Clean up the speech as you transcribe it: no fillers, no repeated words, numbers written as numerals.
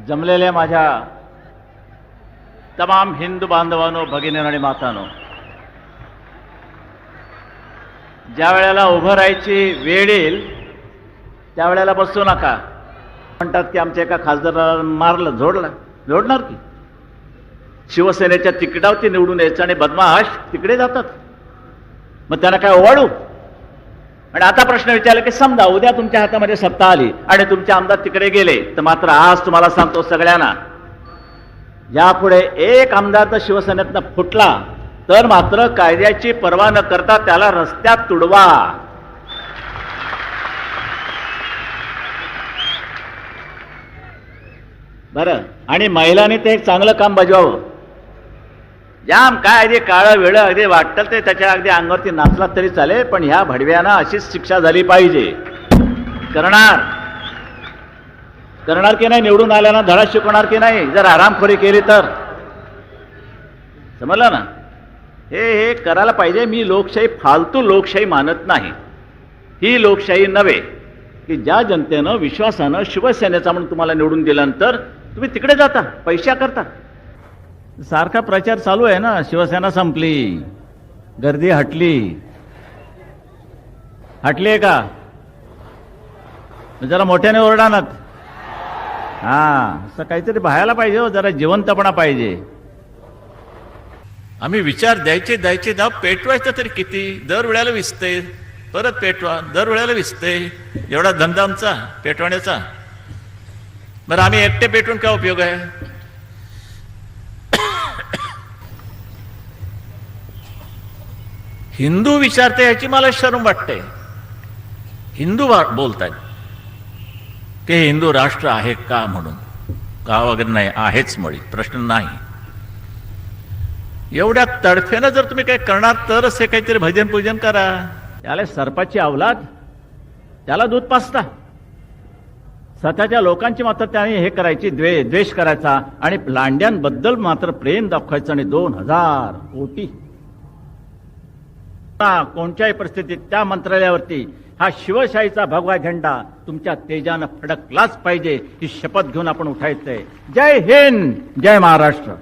जमलेल्या माझ्या तमाम हिंदू बांधवांनो, भगिनी आणि मातांनो, ज्या वेळेला उभं राहायची वेळ येईल त्यावेळेला बसू नका. म्हणतात की आमच्या एका खासदाराला मारलं, जोडणार की शिवसेनेच्या तिकिटावरती निवडून यायचं आणि बदमाश तिकडे जातात, मग त्यांना काय ओवाळू? आणि आता प्रश्न विचारला की समजा उद्या तुमच्या हातामध्ये सत्ता आली आणि तुमचे आमदार तिकडे गेले, तर मात्र आज तुम्हाला सांगतो सगळ्यांना, यापुढे एक आमदार तर शिवसेनेतनं फुटला तर मात्र कायद्याची पर्वा न करता त्याला रस्त्यात तुडवा. बरं, आणि महिलांनी ते एक चांगलं काम बजवावं. जाम काय अगदी काळं वेळ अगदी वाटतं ते त्याच्या अगदी अंगावरती नाचला तरी चालेल, पण ह्या भडव्यांना अशीच शिक्षा झाली पाहिजे. करणार की नाही? निवडून आल्यानं धडा शिकवणार की नाही? जर आरामखोरी केली तर समजलं ना? हे करायला पाहिजे. मी लोकशाही फालतू लोकशाही मानत नाही. ही लोकशाही नव्हे की ज्या जनतेनं विश्वासानं शिवसेनेचा म्हणून तुम्हाला निवडून दिल्यानंतर तुम्ही तिकडे जाता पैशा करता. सारखा प्रचार चालू आहे ना, शिवसेना संपली, गर्दी हटली आहे का? जरा मोठ्याने ओरडानात. असं काहीतरी पाहायला पाहिजे हो, जरा जिवंतपणा पाहिजे. आम्ही विचार द्यायचे दाब पेटवायचं तरी किती? दरवेळेला विसते, परत पेटवा, दरवेळेला विसते. एवढा धंदा आमचा पेटवण्याचा. बरं, आम्ही एकटे पेटवून काय उपयोग आहे? हिंदू विचारते याची मला शरम वाटते. हिंदू बोलतायत की हिंदू राष्ट्र आहे का म्हणून. का वगैरे नाही, आहेच मुळी, प्रश्न नाही. एवढ्या तडफेनं जर तुम्ही काही करणार तरच हे काहीतरी भजन पूजन करा. त्याला सर्पाची अवलाद, त्याला दूध पाजता. स्वतःच्या लोकांची मात्र त्याने हे करायची, द्वेष करायचा आणि लांड्यांबद्दल मात्र प्रेम दाखवायचं. आणि 2000 कोटी कोणत्याही परिस्थितीत त्या मंत्रालयावरती हा शिवशाहीचा भगवा झेंडा तुमच्या तेजानं फडकलाच पाहिजे, ही शपथ घेऊन आपण उठायचंय. जय हिंद, जय महाराष्ट्र.